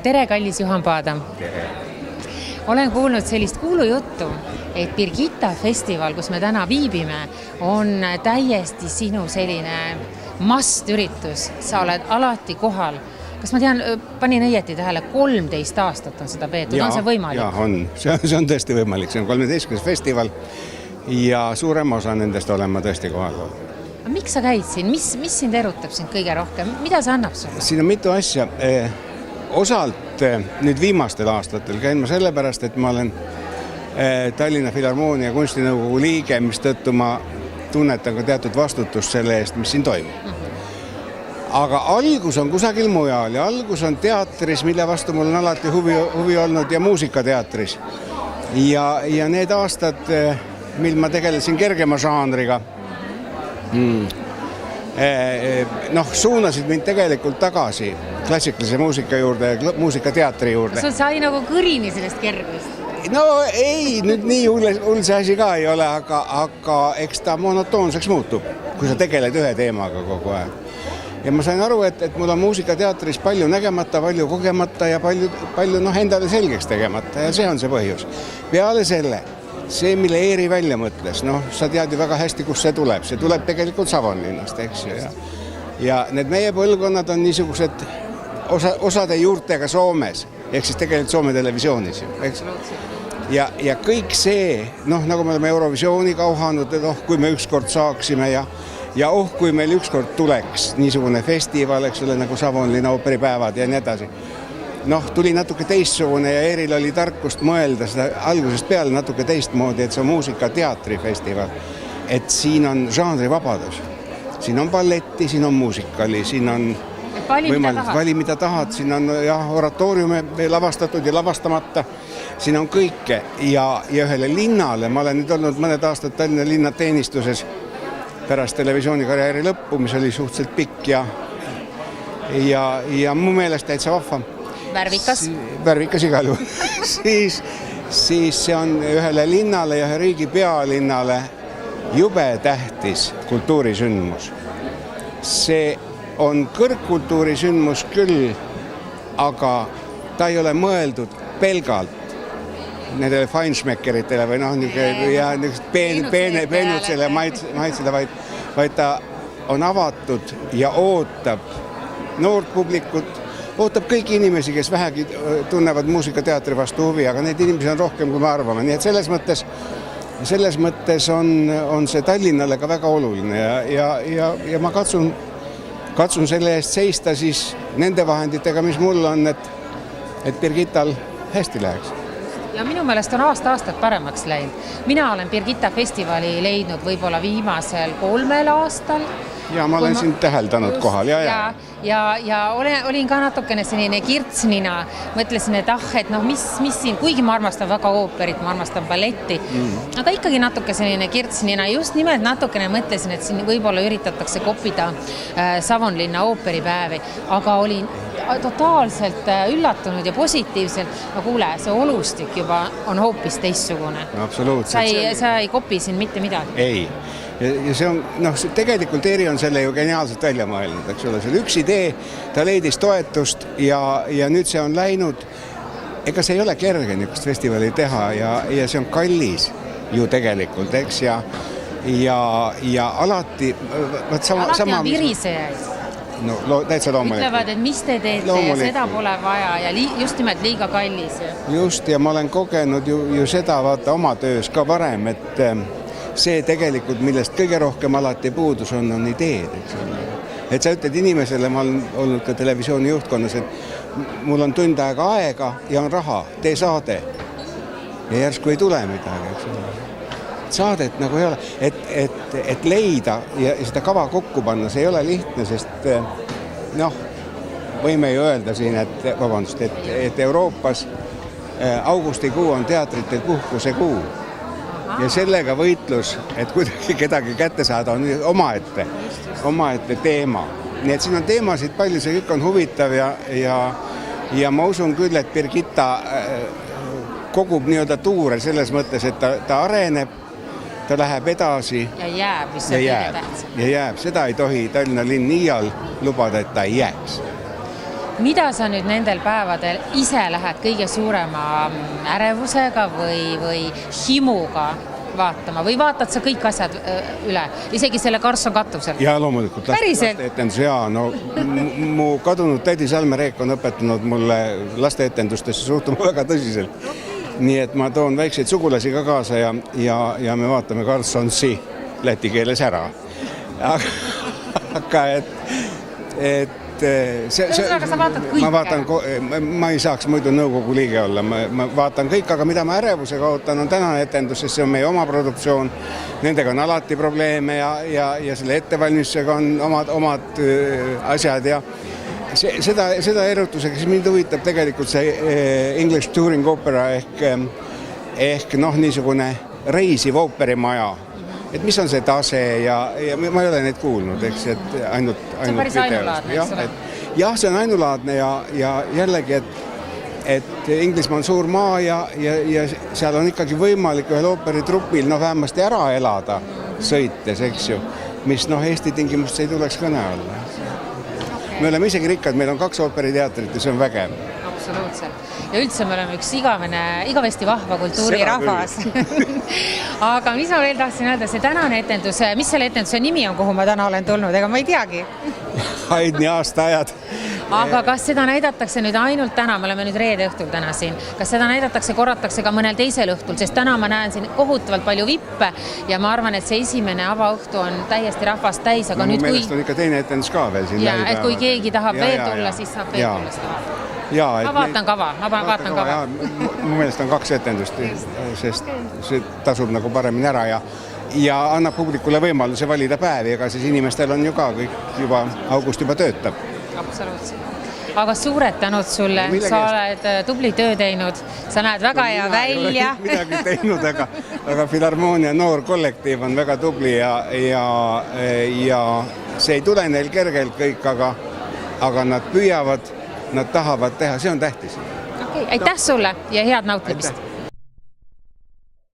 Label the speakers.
Speaker 1: Tere, kallis Juhan Paadam.
Speaker 2: Tere.
Speaker 1: Olen kuulnud sellist kuulujuttu, et Birgitta festival, kus me täna viibime, on täiesti sinu selline must-üritus. Sa oled alati kohal. Kas ma tean, panin õieti tähele, 13 aastat on seda peetud. On see võimalik?
Speaker 2: Jaa, on. See on tõesti võimalik. See on 13. festival ja suurem osa nendest olen ma tõesti kohal.
Speaker 1: Miks sa käid siin? Mis sind erutab sind kõige rohkem? Mida see annab sulle?
Speaker 2: Siin on mitu asja. Osalt nüüd viimastel aastatel käin ma sellepärast, et ma olen Tallinna Filharmoonia kunstinõukogu liige, mis tõttu ma tunnetan ka teatud vastutust selle eest, mis siin toimub. Aga algus on kusagil mujal ja algus on teatris, mille vastu mul on alati huvi olnud ja muusikateatris. Ja need aastad, mil ma tegelesin kergema žanriga, suunasid mind tegelikult tagasi klassikalise muusika juurde ja muusikateatri juurde.
Speaker 1: Sul sai nagu kõrini sellest kergust?
Speaker 2: No ei, nüüd nii hull see asi ka ei ole, aga eks ta monotoonseks muutub, kui sa tegeled ühe teemaga kogu aeg. Ja ma sain aru, et mul on muusikateatris palju nägemata, palju kogemata ja palju endale selgeks tegemata ja see on see põhjus. Peale selle, see, mille Eeri välja mõtles, sa tead ju väga hästi, kus see tuleb. See tuleb tegelikult Savonlinnast, eks ju. Ja need meie põlvkonnad on niisugused osade juurtega Soomes, ehk siis tegelikult Soome televisioonis. Eks? Ja kõik see, nagu me oleme Eurovisiooni kauhanud, et kui me ükskord saaksime ja kui meil ükskord tuleks niisugune festival, eks ole, nagu Savonlinna ooperipäevad ja nii edasi. Tuli natuke teistsugune ja Eeril oli tarkust mõelda seda algusest peale natuke teistmoodi, et see on muusikateatrifestival. Et siin on žanrivabadus. Siin on balletti, siin on muusikali, siin on vali, mida tahad. Siin on oratooriume lavastatud ja lavastamata. Siin on kõike ja ühele linnale, ma olen nüüd olnud mõned aastad Tallinna linna teenistuses pärast televisioonikarjääri lõppu, mis oli suhteliselt pikk ja mu meelest täitsa vahva. Värvikas igal juhul. siis see on ühele linnale ja riigi pealinnale jube tähtis kultuurisündmus. See on kõrgkultuurisündmus küll, aga ta ei ole mõeldud pelgalt nendele feinschmeckeritele või peenutsele maitsele, vaid ta on avatud ja ootab noort publikut, ootab kõiki inimesi, kes vähegi tunnevad muusikateatri vastu huvi, aga neid inimesi on rohkem, kui me arvame. Nii et selles mõttes on see Tallinnale ka väga oluline ja ma katsun selle eest seista siis nende vahenditega, mis mul on, et Birgittal hästi läheks.
Speaker 1: Ja minu meelest on aastat paremaks läinud. Mina olen Birgitta festivali leidnud võib-olla viimasel 3 aastal.
Speaker 2: Ja ma olen siin täheldanud kohal.
Speaker 1: Ja olin ka natukene selline kirtsnina. Mõtlesin, et mis siin, kuigi ma armastan väga ooperit, ma armastan balletti, aga ikkagi natuke selline kirtsnina. Just nimelt natukene mõtlesin, et siin võib-olla üritatakse kopida Savonlinna ooperipäevi, aga olin totaalselt üllatunud ja positiivselt. No kuule, see olustik juba on hoopis teistsugune.
Speaker 2: Absoluutselt.
Speaker 1: Sa ei kopi siin mitte midagi.
Speaker 2: Ei. Ja see on, tegelikult Eeri on selle ju geniaalselt välja mõelnud, eks ole, see on üks idee, ta leidis toetust ja nüüd see on läinud, ega see ei ole kerge niisugust festivali teha ja see on kallis ju tegelikult, eks, ja alati
Speaker 1: on virisejaid.
Speaker 2: Täitsa loomulikult.
Speaker 1: Ütlevad, et mis te teete ja seda pole vaja ja just nimelt liiga kallis.
Speaker 2: Just, ja ma olen kogenud ju seda vaata oma töös ka varem, et see tegelikult, millest kõige rohkem alati puudus on ideed, eks ole. Et sa ütled inimesele, ma olen olnud ka televisiooni juhtkonnas, et mul on tund aega ja on raha, tee saade. Ja järsku ei tule midagi, eks ole. Saadet nagu ei ole, et leida ja seda kava kokku panna, see ei ole lihtne, sest võime ju öelda siin, et Euroopas augustikuu on teatritel puhkuse kuu. Ja sellega võitlus, et kuidagi kedagi kätte saada, on omaette teema. Nii et siin on teemasid palju, see kõik on huvitav ja ma usun küll, et Birgitta kogub nii-öelda tuure selles mõttes, et ta areneb, ta läheb edasi
Speaker 1: ja jääb, mis on kõige tähtsam.
Speaker 2: Ja jääb, seda ei tohi Tallinna linn iial lubada, et ta ei jääks.
Speaker 1: mida sa nüüd nendel päevadel ise lähed kõige suurema ärevusega või himuga vaatama või vaatad sa kõik asjad üle, isegi selle Karlsson katusel?
Speaker 2: Ja loomulikult lasteetendus, jaa, no mu kadunud tädi Salme Reek on õpetanud mulle lasteetendustesse suhtuma väga tõsiselt. Nii et ma toon väikseid sugulasi ka kaasa ja me vaatame Karlssonsi läti keeles ära. Aga ma ei saaks muidu nõukogu liige olla, ma vaatan kõik, aga mida ma ärevusega ootan on tänane etendus, sest see on meie oma produktsioon, nendega on alati probleeme ja selle ettevalmistusega on omad asjad ja seda erutusega, siis mind huvitab tegelikult see English Touring Opera ehk niisugune reisiv ooperimaja. Et mis on see tase ja ma ei ole neid kuulnud, eks, et ainult
Speaker 1: see on päris ainulaadne, eks ole?
Speaker 2: Jah, see on ainulaadne ja jällegi, et Inglismaa on suur maa ja seal on ikkagi võimalik ühel ooperitrupil vähemasti ära elada sõites, eks ju, mis Eesti tingimust ei tuleks kõne alla. Me oleme isegi rikkad, meil on 2 ooperiteatrit ja see on vägev.
Speaker 1: Absoluutselt. Ja üldse me oleme üks igavesti vahva kultuurirahvas. Aga mis ma veel tahtsin öelda, see tänane etendus, mis selle etenduse nimi on, kuhu ma täna olen tulnud, ega ma ei teagi.
Speaker 2: Haidni aastaajad.
Speaker 1: Aga kas seda näidatakse nüüd ainult täna, me oleme nüüd reede õhtul täna siin, kas seda näidatakse, korratakse ka mõnel teisel õhtul, sest täna ma näen siin kohutavalt palju vippe ja ma arvan, et see esimene avaõhtu on täiesti rahvast täis, aga nüüd kui...
Speaker 2: on ikka teine etendus ka veel siin
Speaker 1: lähipäeval. Et kui keegi tahab veel tulla, siis saab veel tulla seda vaadata. Ma vaatan kava.
Speaker 2: Mu meelest on 2 etendust, sest see tasub nagu paremini ära ja annab publikule võimaluse valida päevi, ega siis inimestel on ju ka kõik juba august juba töötab.
Speaker 1: Absoluutselt. Aga suured tänud sulle, sa oled tubli töö teinud, sa näed väga hea välja.
Speaker 2: Midagi teinud, aga Filharmoonia noor kollektiiv on väga tubli ja see ei tule neil kergelt kõik, aga nad püüavad, nad tahavad teha, see on tähtis.
Speaker 1: Aitäh sulle ja head nautlimist!